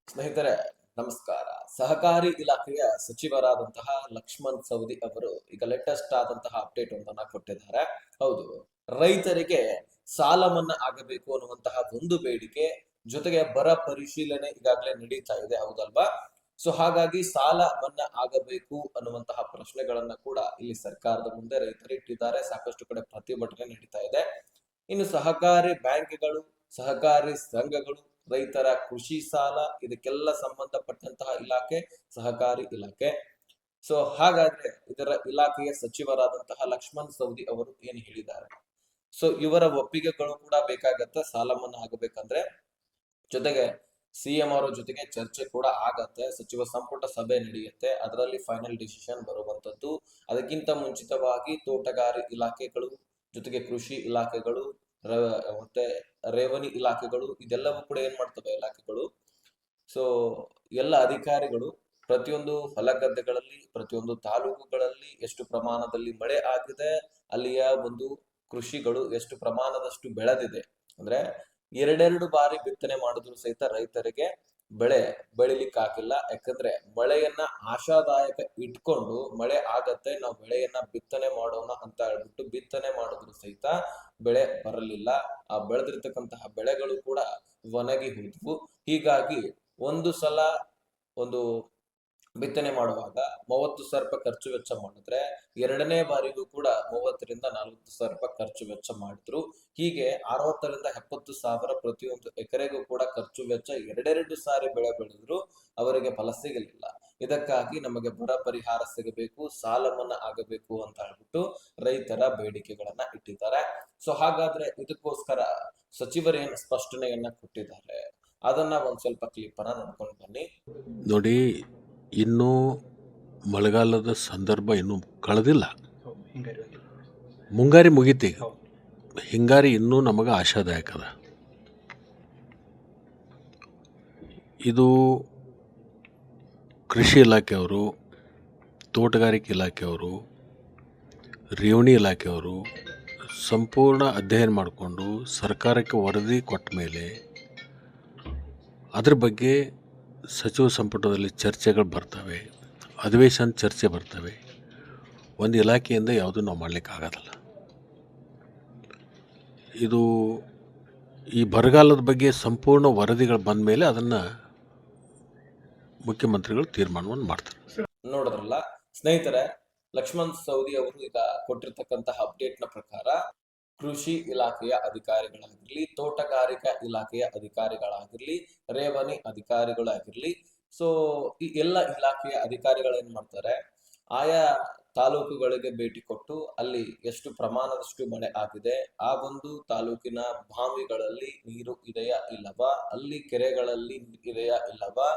ಸ್ನೇಹಿತರೆ, ನಮಸ್ಕಾರ. ಸಹಕಾರಿ ಇಲಾಖೆಯ ಸಚಿವರಾದಂತಹ ಲಕ್ಷ್ಮಣ್ ಸವದಿ ಅವರು ಈಗ ಲೇಟೆಸ್ಟ್ ಆದಂತಹ ಅಪ್ಡೇಟ್ ಒಂದನ್ನ ಕೊಟ್ಟಿದ್ದಾರೆ. ಹೌದು, ರೈತರಿಗೆ ಸಾಲ ಮನ್ನಾ ಆಗಬೇಕು ಅನ್ನುವಂತಹ ಒಂದು ಬೇಡಿಕೆ ಜೊತೆಗೆ ಬರ ಪರಿಶೀಲನೆ ಈಗಾಗಲೇ ನಡೀತಾ ಇದೆ, ಹೌದಲ್ವಾ? ಸೊ ಹಾಗಾಗಿ ಸಾಲ ಮನ್ನಾ ಆಗಬೇಕು ಅನ್ನುವಂತಹ ಪ್ರಶ್ನೆಗಳನ್ನ ಕೂಡ ಇಲ್ಲಿ ಸರ್ಕಾರದ ಮುಂದೆ ರೈತರು ಇಟ್ಟಿದ್ದಾರೆ. ಸಾಕಷ್ಟು ಕಡೆ ಪ್ರತಿಭಟನೆ ನಡೀತಾ ಇದೆ. ಇನ್ನು ಸಹಕಾರಿ ಬ್ಯಾಂಕ್ಗಳು, ಸಹಕಾರಿ ಸಂಘಗಳು, ರೈತರ ಕೃಷಿ ಸಾಲ ಇದಕ್ಕೆಲ್ಲ ಸಂಬಂಧಪಟ್ಟಂತಹ ಇಲಾಖೆ ಸಹಕಾರಿ ಇಲಾಖೆ. ಸೊ ಹಾಗಾದ್ರೆ ಇದರ ಇಲಾಖೆಯ ಸಚಿವರಾದಂತಹ ಲಕ್ಷ್ಮಣ್ ಸವದಿ ಅವರು ಏನ್ ಹೇಳಿದ್ದಾರೆ? ಸೊ ಇವರ ಒಪ್ಪಿಗೆಗಳು ಕೂಡ ಬೇಕಾಗತ್ತೆ ಸಾಲ ಮನ್ನಾ ಆಗಬೇಕಂದ್ರೆ. ಜೊತೆಗೆ ಸಿಎಂ ಅವರ ಜೊತೆಗೆ ಚರ್ಚೆ ಕೂಡ ಆಗತ್ತೆ, ಸಚಿವ ಸಂಪುಟ ಸಭೆ ನಡೆಯುತ್ತೆ, ಅದರಲ್ಲಿ ಫೈನಲ್ ಡಿಸಿಷನ್ ಬರುವಂತದ್ದು. ಅದಕ್ಕಿಂತ ಮುಂಚಿತವಾಗಿ ತೋಟಗಾರಿ ಇಲಾಖೆಗಳು ಜೊತೆಗೆ ಕೃಷಿ ಇಲಾಖೆಗಳು ಮತ್ತೆ ರೇವಣಿ ಇಲಾಖೆಗಳು ಇದೆಲ್ಲವೂ ಕೂಡ ಏನ್ ಮಾಡ್ತವೆ ಇಲಾಖೆಗಳು. ಸೊ ಎಲ್ಲ ಅಧಿಕಾರಿಗಳು ಪ್ರತಿಯೊಂದು ಹೊಲ ಗದ್ದೆಗಳಲ್ಲಿ, ಪ್ರತಿಯೊಂದು ತಾಲೂಕುಗಳಲ್ಲಿ ಎಷ್ಟು ಪ್ರಮಾಣದಲ್ಲಿ ಮಳೆ ಆಗಿದೆ, ಅಲ್ಲಿಯ ಒಂದು ಕೃಷಿಗಳು ಎಷ್ಟು ಪ್ರಮಾಣದಷ್ಟು ಬೆಳೆದಿದೆ, ಅಂದ್ರೆ ಎರಡೆರಡು ಬಾರಿ ಬಿತ್ತನೆ ಮಾಡಿದ್ರು ಸಹಿತ ರೈತರಿಗೆ ಬೆಳೆ ಬೆಳಿಲಿಕ್ಕೆ ಆಗಿಲ್ಲ. ಯಾಕಂದ್ರೆ ಮಳೆಯನ್ನ ಆಶಾದಾಯಕ ಇಟ್ಕೊಂಡು ಮಳೆ ಆಗತ್ತೆ, ನಾವು ಬೆಳೆಯನ್ನ ಬಿತ್ತನೆ ಮಾಡೋಣ ಅಂತ ಹೇಳ್ಬಿಟ್ಟು ಬಿತ್ತನೆ ಮಾಡಿದ್ರು ಸಹಿತ ಬೆಳೆ ಬರಲಿಲ್ಲ. ಆ ಬೆಳೆದಿರ್ತಕ್ಕಂತಹ ಬೆಳೆಗಳು ಕೂಡ ಒಣಗಿ ಹೋದ್ವು. ಹೀಗಾಗಿ ಒಂದು ಸಲ ಒಂದು ಬಿತ್ತನೆ ಮಾಡುವಾಗ 30,000 ರೂಪಾಯಿ ಖರ್ಚು ವೆಚ್ಚ ಮಾಡಿದ್ರೆ ಎರಡನೇ ಬಾರಿಗೂ ಕೂಡ 30,000 ರಿಂದ 40,000 ರೂಪಾಯಿ ಖರ್ಚು ವೆಚ್ಚ ಮಾಡಿದ್ರು. ಹೀಗೆ 60,000 ರಿಂದ 70,000 ಪ್ರತಿಯೊಂದು ಎಕರೆಗೂ ಕೂಡ ಖರ್ಚು ವೆಚ್ಚ ಎರಡೆರಡು ಸಾರಿ ಬೆಳೆ ಬೆಳೆದ್ರು ಅವರಿಗೆ ಫಲ ಸಿಗಲಿಲ್ಲ. ಇದಕ್ಕಾಗಿ ನಮಗೆ ಬರ ಪರಿಹಾರ ಸಿಗಬೇಕು, ಸಾಲ ಮನ್ನಾ ಆಗಬೇಕು ಅಂತ ಹೇಳ್ಬಿಟ್ಟು ರೈತರ ಬೇಡಿಕೆಗಳನ್ನ ಇಟ್ಟಿದ್ದಾರೆ. ಸೊ ಹಾಗಾದ್ರೆ ಇದಕ್ಕೋಸ್ಕರ ಸಚಿವರೇನು ಸ್ಪಷ್ಟನೆಯನ್ನ ಕೊಟ್ಟಿದ್ದಾರೆ ಅದನ್ನ ಒಂದ್ ಸ್ವಲ್ಪ ಕ್ಲಿಪ್ ಅನ್ನ ನೋಡ್ಕೊಂಡು ಬನ್ನಿ. ನೋಡಿ, ಇನ್ನೂ ಮಳೆಗಾಲದ ಸಂದರ್ಭ ಇನ್ನೂ ಕಳೆದಿಲ್ಲ. ಮುಂಗಾರಿ ಮುಗೀತಿ, ಹಿಂಗಾರಿ ಇನ್ನೂ ನಮಗೆ ಆಶಾದಾಯಕ ಅದ. ಇದು ಕೃಷಿ ಇಲಾಖೆಯವರು, ತೋಟಗಾರಿಕೆ ಇಲಾಖೆಯವರು, ರೇವಣಿ ಇಲಾಖೆಯವರು ಸಂಪೂರ್ಣ ಅಧ್ಯಯನ ಮಾಡಿಕೊಂಡು ಸರ್ಕಾರಕ್ಕೆ ವರದಿ ಕೊಟ್ಟ ಮೇಲೆ ಅದ್ರ ಬಗ್ಗೆ ಸಚಿವ ಸಂಪುಟದಲ್ಲಿ ಚರ್ಚೆಗಳು ಬರ್ತವೆ, ಅಧಿವೇಶನ ಚರ್ಚೆ ಬರ್ತವೆ. ಒಂದು ಇಲಾಖೆಯಿಂದ ಯಾವುದೂ ನಾವು ಮಾಡಲಿಕ್ಕೆ ಆಗೋದಿಲ್ಲ. ಇದು ಈ ಬರಗಾಲದ ಬಗ್ಗೆ ಸಂಪೂರ್ಣ ವರದಿಗಳು ಬಂದ ಮೇಲೆ ಅದನ್ನು ಮುಖ್ಯಮಂತ್ರಿಗಳು ತೀರ್ಮಾನವನ್ನು ಮಾಡ್ತಾರೆ. ನೋಡಿದ್ರಲ್ಲ ಸ್ನೇಹಿತರೆ, ಲಕ್ಷ್ಮಣ್ ಸವದಿ ಅವರು ಈಗ ಕೊಟ್ಟಿರ್ತಕ್ಕಂತಹ ಅಪ್ಡೇಟ್ ನ ಪ್ರಕಾರ ಕೃಷಿ ಇಲಾಖೆಯ ಅಧಿಕಾರಿಗಳಾಗಿರ್ಲಿ, ತೋಟಗಾರಿಕಾ ಇಲಾಖೆಯ ಅಧಿಕಾರಿಗಳಾಗಿರ್ಲಿ, ರೇವಣಿ ಅಧಿಕಾರಿಗಳಾಗಿರ್ಲಿ, ಸೊ ಈ ಎಲ್ಲ ಇಲಾಖೆಯ ಅಧಿಕಾರಿಗಳು ಏನ್ ಮಾಡ್ತಾರೆ, ಆಯಾ ತಾಲೂಕುಗಳಿಗೆ ಭೇಟಿ ಕೊಟ್ಟು ಅಲ್ಲಿ ಎಷ್ಟು ಪ್ರಮಾಣದಷ್ಟು ಮಳೆ ಆಗಿದೆ, ಆ ಒಂದು ತಾಲೂಕಿನ ಬಾವಿಗಳಲ್ಲಿ ನೀರು ಇದೆಯಾ ಇಲ್ಲವಾ, ಅಲ್ಲಿ ಕೆರೆಗಳಲ್ಲಿ ಇದೆಯಾ ಇಲ್ಲವಾ,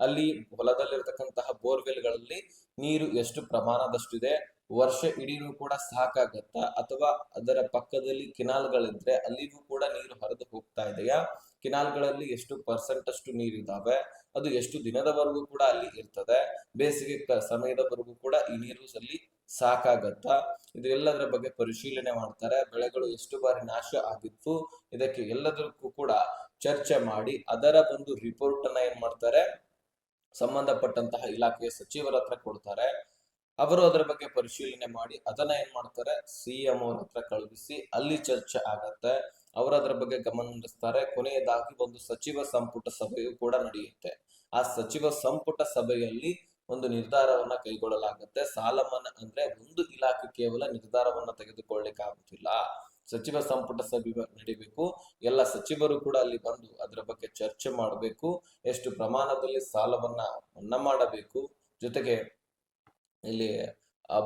ಅಲ್ಲಿ ಹೊಲದಲ್ಲಿರ್ತಕ್ಕಂತಹ ಬೋರ್ವೆಲ್ಗಳಲ್ಲಿ ನೀರು ಎಷ್ಟು ಪ್ರಮಾಣದಷ್ಟಿದೆ, ವರ್ಷ ಇಡೀನೂ ಕೂಡ ಸಾಕಾಗತ್ತಾ, ಅಥವಾ ಅದರ ಪಕ್ಕದಲ್ಲಿ ಕಿನಾಲ್ಗಳಿದ್ರೆ ಅಲ್ಲಿಗೂ ಕೂಡ ನೀರು ಹರಿದು ಹೋಗ್ತಾ ಇದೆಯಾ, ಕಿನಾಲ್ಗಳಲ್ಲಿ ಎಷ್ಟು ಪರ್ಸೆಂಟ್ ಅಷ್ಟು ನೀರಿದ್ದಾವೆ, ಅದು ಎಷ್ಟು ದಿನದವರೆಗೂ ಕೂಡ ಅಲ್ಲಿ ಇರ್ತದೆ, ಬೇಸಿಗೆ ಸಮಯದವರೆಗೂ ಕೂಡ ಈ ನೀರು ಅಲ್ಲಿ ಸಾಕಾಗತ್ತಾ, ಇದು ಎಲ್ಲದರ ಬಗ್ಗೆ ಪರಿಶೀಲನೆ ಮಾಡ್ತಾರೆ. ಬೆಳೆಗಳು ಎಷ್ಟು ಬಾರಿ ನಾಶ ಆಗಿತ್ತು ಇದಕ್ಕೆ ಎಲ್ಲದಕ್ಕೂ ಕೂಡ ಚರ್ಚೆ ಮಾಡಿ ಅದರ ಒಂದು ರಿಪೋರ್ಟ್ ಅನ್ನ ಏನ್ ಮಾಡ್ತಾರೆ, ಸಂಬಂಧಪಟ್ಟಂತಹ ಇಲಾಖೆಯ ಸಚಿವರ ಹತ್ರ ಕೊಡ್ತಾರೆ. ಅವರು ಅದರ ಬಗ್ಗೆ ಪರಿಶೀಲನೆ ಮಾಡಿ ಅದನ್ನ ಏನ್ ಮಾಡ್ತಾರೆ, ಸಿಎಂ ಅವ್ರ ಹತ್ರ ಕಳುಹಿಸಿ ಅಲ್ಲಿ ಚರ್ಚೆ ಆಗತ್ತೆ. ಅವರು ಅದರ ಬಗ್ಗೆ ಗಮನ ಹರಿಸ್ತಾರೆ. ಕೊನೆಯದಾಗಿ ಒಂದು ಸಚಿವ ಸಂಪುಟ ಸಭೆಯು ಕೂಡ ನಡೆಯುತ್ತೆ. ಆ ಸಚಿವ ಸಂಪುಟ ಸಭೆಯಲ್ಲಿ ಒಂದು ನಿರ್ಧಾರವನ್ನ ಕೈಗೊಳ್ಳಲಾಗುತ್ತೆ. ಸಾಲ ಮನ್ನಾ ಅಂದ್ರೆ ಒಂದು ಇಲಾಖೆ ಕೇವಲ ನಿರ್ಧಾರವನ್ನ ತೆಗೆದುಕೊಳ್ಳಿಕ್ಕೆ ಆಗುತ್ತಿಲ್ಲ. ಸಚಿವ ಸಂಪುಟ ಸಭೆ ನಡಿಬೇಕು, ಎಲ್ಲ ಸಚಿವರು ಕೂಡ ಅಲ್ಲಿ ಬಂದು ಅದರ ಬಗ್ಗೆ ಚರ್ಚೆ ಮಾಡಬೇಕು, ಎಷ್ಟು ಪ್ರಮಾಣದಲ್ಲಿ ಸಾಲವನ್ನ ಮನ್ನಾ ಮಾಡಬೇಕು, ಜೊತೆಗೆ ಇಲ್ಲಿ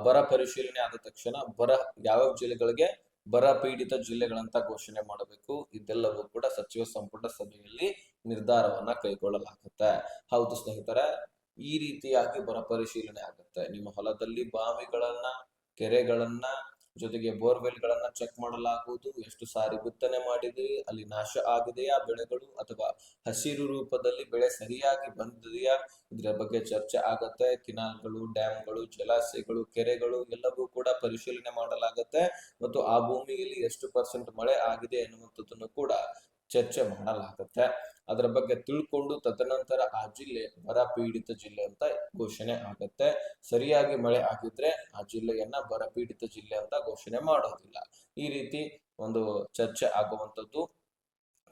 ಬರ ಪರಿಶೀಲನೆ ಆದ ತಕ್ಷಣ ಬರ ಯಾವ್ಯಾವ ಜಿಲ್ಲೆಗಳಿಗೆ ಬರ ಪೀಡಿತ ಜಿಲ್ಲೆಗಳಂತ ಘೋಷಣೆ ಮಾಡಬೇಕು. ಇದೆಲ್ಲವೂ ಕೂಡ ಸಚಿವ ಸಂಪುಟ ಸಭೆಯಲ್ಲಿ ನಿರ್ಧಾರವನ್ನ ಕೈಗೊಳ್ಳಲಾಗುತ್ತೆ. ಹೌದು ಸ್ನೇಹಿತರೆ, ಈ ರೀತಿಯಾಗಿ ಬರ ಪರಿಶೀಲನೆ ಆಗುತ್ತೆ. ನಿಮ್ಮ ಹೊಲದಲ್ಲಿ ಬಾವಿಗಳನ್ನ, ಕೆರೆಗಳನ್ನ, ಜೊತೆಗೆ ಬೋರ್ವೆಲ್ ಗಳನ್ನ ಚೆಕ್ ಮಾಡಲಾಗುವುದು. ಎಷ್ಟು ಸಾರಿ ಬಿತ್ತನೆ ಮಾಡಿದ್ರಿ, ಅಲ್ಲಿ ನಾಶ ಆಗಿದೆಯಾ ಬೆಳೆಗಳು, ಅಥವಾ ಹಸಿರು ರೂಪದಲ್ಲಿ ಬೆಳೆ ಸರಿಯಾಗಿ ಬಂದಿದೆಯಾ, ಇದರ ಬಗ್ಗೆ ಚರ್ಚೆ ಆಗತ್ತೆ. ಕಿನಾಲ್ಗಳು, ಡ್ಯಾಮ್ಗಳು, ಜಲಾಶಯಗಳು, ಕೆರೆಗಳು ಎಲ್ಲವೂ ಕೂಡ ಪರಿಶೀಲನೆ ಮಾಡಲಾಗತ್ತೆ. ಮತ್ತು ಆ ಭೂಮಿಯಲ್ಲಿ ಎಷ್ಟು ಪರ್ಸೆಂಟ್ ಮಳೆ ಆಗಿದೆ ಎನ್ನುವಂಥದ್ದನ್ನು ಕೂಡ ಚರ್ಚೆ ಮಾಡಲಾಗುತ್ತೆ. ಅದರ ಬಗ್ಗೆ ತಿಳ್ಕೊಂಡು ತದನಂತರ ಆ ಜಿಲ್ಲೆ ಬರ ಪೀಡಿತ ಜಿಲ್ಲೆ ಅಂತ ಘೋಷಣೆ ಆಗುತ್ತೆ. ಸರಿಯಾಗಿ ಮಳೆ ಆಗಿದ್ರೆ ಆ ಜಿಲ್ಲೆಯನ್ನ ಬರ ಪೀಡಿತ ಜಿಲ್ಲೆ ಅಂತ ಘೋಷಣೆ ಮಾಡೋದಿಲ್ಲ. ಈ ರೀತಿ ಒಂದು ಚರ್ಚೆ ಆಗುವಂಥದ್ದು,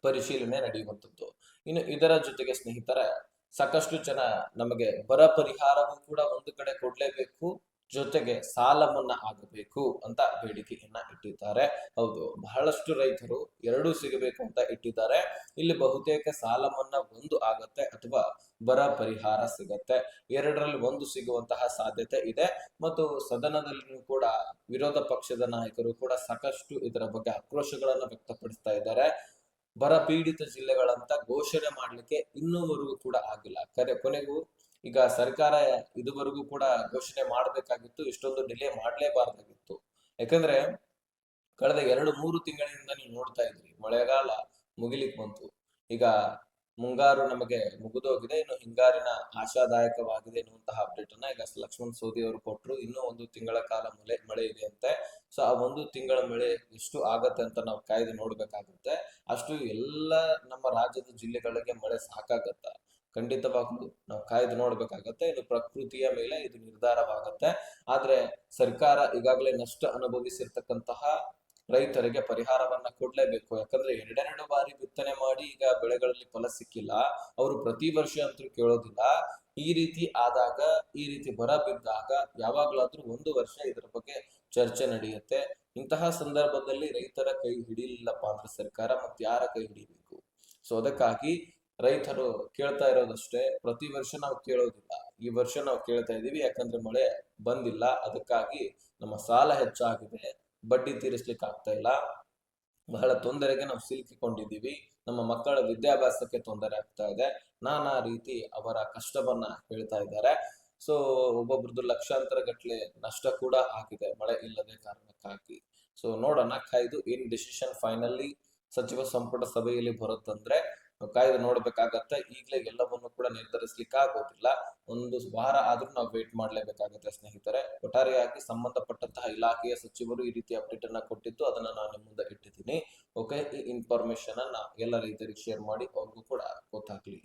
ಪರಿಶೀಲನೆ ನಡೆಯುವಂಥದ್ದು. ಇನ್ನು ಇದರ ಜೊತೆಗೆ ಸ್ನೇಹಿತರ, ಸಾಕಷ್ಟು ಜನ ನಮಗೆ ಬರ ಪರಿಹಾರವೂ ಕೂಡ ಒಂದು ಕಡೆ ಕೊಡ್ಲೇಬೇಕು, ಜೊತೆಗೆ ಸಾಲ ಮನ್ನಾ ಆಗಬೇಕು ಅಂತ ಬೇಡಿಕೆಯನ್ನ ಇಟ್ಟಿದ್ದಾರೆ. ಹೌದು, ಬಹಳಷ್ಟು ರೈತರು ಎರಡೂ ಸಿಗಬೇಕು ಅಂತ ಇಟ್ಟಿದ್ದಾರೆ. ಇಲ್ಲಿ ಬಹುತೇಕ ಸಾಲ ಮನ್ನಾ ಒಂದು ಆಗತ್ತೆ ಅಥವಾ ಬರ ಪರಿಹಾರ ಸಿಗತ್ತೆ, ಎರಡರಲ್ಲಿ ಒಂದು ಸಿಗುವಂತಹ ಸಾಧ್ಯತೆ ಇದೆ. ಮತ್ತು ಸದನದಲ್ಲಿಯೂ ಕೂಡ ವಿರೋಧ ಪಕ್ಷದ ನಾಯಕರು ಕೂಡ ಸಾಕಷ್ಟು ಇದರ ಬಗ್ಗೆ ಆಕ್ರೋಶಗಳನ್ನ ವ್ಯಕ್ತಪಡಿಸ್ತಾ ಇದ್ದಾರೆ. ಬರ ಪೀಡಿತ ಜಿಲ್ಲೆಗಳಂತ ಘೋಷಣೆ ಮಾಡ್ಲಿಕ್ಕೆ ಇನ್ನೂವರೆಗೂ ಕೂಡ ಆಗಿಲ್ಲ. ಕೊನೆಗೂ ಈಗ ಸರ್ಕಾರ ಇದುವರೆಗೂ ಕೂಡ ಘೋಷಣೆ ಮಾಡಬೇಕಾಗಿತ್ತು, ಇಷ್ಟೊಂದು ಡಿಲೇ ಮಾಡ್ಲೇಬಾರ್ದಾಗಿತ್ತು. ಯಾಕಂದ್ರೆ ಕಳೆದ 2-3 ತಿಂಗಳಿಂದ ನೀವು ನೋಡ್ತಾ ಇದ್ರಿ, ಮಳೆಗಾಲ ಮುಗಿಲಿಕ್ ಬಂತು. ಈಗ ಮುಂಗಾರು ನಮಗೆ ಮುಗಿದೋಗಿದೆ, ಇನ್ನು ಹಿಂಗಾರಿನ ಆಶಾದಾಯಕವಾಗಿದೆ ಎನ್ನುವಂತಹ ಅಪ್ಡೇಟ್ ಅನ್ನ ಈಗ ಲಕ್ಷ್ಮಣ್ ಸವದಿ ಅವರು ಕೊಟ್ಟರು. ಇನ್ನೂ 1 ತಿಂಗಳ ಕಾಲ ಮಳೆ ಇದೆ ಅಂತೆ. ಸೊ ಆ 1 ತಿಂಗಳ ಮಳೆ ಎಷ್ಟು ಆಗತ್ತೆ ಅಂತ ನಾವು ಕಾಯ್ದು ನೋಡ್ಬೇಕಾಗುತ್ತೆ. ಅಷ್ಟು ಎಲ್ಲ ನಮ್ಮ ರಾಜ್ಯದ ಜಿಲ್ಲೆಗಳಿಗೆ ಮಳೆ ಸಾಕಾಗತ್ತ? ಖಂಡಿತವಾಗ್ಲೂ ನಾವು ಕಾಯ್ದು ನೋಡ್ಬೇಕಾಗತ್ತೆ. ಇದು ಪ್ರಕೃತಿಯ ಮೇಲೆ ಇದು ನಿರ್ಧಾರವಾಗತ್ತೆ. ಆದ್ರೆ ಸರ್ಕಾರ ಈಗಾಗಲೇ ನಷ್ಟ ಅನುಭವಿಸಿರ್ತಕ್ಕಂತಹ ರೈತರಿಗೆ ಪರಿಹಾರವನ್ನ ಕೊಡ್ಲೇಬೇಕು. ಯಾಕಂದ್ರೆ 2 ಬಾರಿ ಬಿತ್ತನೆ ಮಾಡಿ ಈಗ ಬೆಳೆಗಳಲ್ಲಿ ಫಲ ಸಿಕ್ಕಿಲ್ಲ. ಅವರು ಪ್ರತಿ ವರ್ಷ ಅಂತೂ ಕೇಳೋದಿಲ್ಲ. ಈ ರೀತಿ ಆದಾಗ, ಈ ರೀತಿ ಬರ ಬಿದ್ದಾಗ ಯಾವಾಗ್ಲಾದ್ರೂ 1 ವರ್ಷ ಇದರ ಬಗ್ಗೆ ಚರ್ಚೆ ನಡೆಯುತ್ತೆ. ಇಂತಹ ಸಂದರ್ಭದಲ್ಲಿ ರೈತರ ಕೈ ಹಿಡಿಲಿಲ್ಲಪ್ಪ ಅಂದ್ರೆ ಸರ್ಕಾರ ಮತ್ತೆ ಯಾರ ಕೈ ಹಿಡಿಬೇಕು? ಸೊ ಅದಕ್ಕಾಗಿ ರೈತರು ಕೇಳ್ತಾ ಇರೋದಷ್ಟೇ, ಪ್ರತಿ ವರ್ಷ ನಾವು ಕೇಳೋದಿಲ್ಲ, ಈ ವರ್ಷ ನಾವು ಕೇಳ್ತಾ ಇದೀವಿ. ಯಾಕಂದ್ರೆ ಮಳೆ ಬಂದಿಲ್ಲ, ಅದಕ್ಕಾಗಿ ನಮ್ಮ ಸಾಲ ಹೆಚ್ಚಾಗಿದೆ, ಬಡ್ಡಿ ತೀರಿಸ್ಲಿಕ್ಕೆ ಆಗ್ತಾ ಇಲ್ಲ, ಬಹಳ ತೊಂದರೆಗೆ ನಾವು ಸಿಲುಕಿಕೊಂಡಿದ್ದೀವಿ, ನಮ್ಮ ಮಕ್ಕಳ ವಿದ್ಯಾಭ್ಯಾಸಕ್ಕೆ ತೊಂದರೆ ಆಗ್ತಾ ಇದೆ, ನಾನಾ ರೀತಿ ಅವರ ಕಷ್ಟವನ್ನ ಹೇಳ್ತಾ ಇದ್ದಾರೆ. ಸೊ ಒಬ್ಬೊಬ್ರದ್ದು ಲಕ್ಷಾಂತರ ಗಟ್ಲೆ ನಷ್ಟ ಕೂಡ ಆಗಿದೆ ಮಳೆ ಇಲ್ಲದೆ ಕಾರಣಕ್ಕಾಗಿ. ಸೊ ನೋಡೋಣ, ಕಾಯ್ದು ಏನ್ ಡಿಸಿಷನ್ ಫೈನಲಿ ಸಚಿವ ಸಂಪುಟ ಸಭೆಯಲ್ಲಿ ಬರುತ್ತಂದ್ರೆ ಕಾಯ್ದು ನೋಡ್ಬೇಕಾಗತ್ತೆ. ಈಗಲೇ ಎಲ್ಲವನ್ನು ಕೂಡ ನಿರ್ಧರಿಸ್ಲಿಕ್ಕೆ ಆಗೋದಿಲ್ಲ. 1 ವಾರ ಆದ್ರೂ ನಾವು ವೇಟ್ ಮಾಡ್ಲೇಬೇಕಾಗತ್ತೆ ಸ್ನೇಹಿತರೆ. ಒಟ್ಟಾರೆಯಾಗಿ ಸಂಬಂಧಪಟ್ಟಂತಹ ಇಲಾಖೆಯ ಸಚಿವರು ಈ ರೀತಿ ಅಪ್ಡೇಟ್ ಅನ್ನ ಕೊಟ್ಟಿದ್ದು, ಅದನ್ನ ನಾನು ನಿಮ್ಮ ಮುಂದೆ ಇಟ್ಟಿದ್ದೀನಿ. ಓಕೆ, ಈ ಇನ್ಫಾರ್ಮೇಶನ್ ಅನ್ನ ಎಲ್ಲ ರೈತರಿಗೆ ಶೇರ್ ಮಾಡಿ, ಅವ್ರಿಗೂ ಕೂಡ ಗೊತ್ತಾಗ್ಲಿ.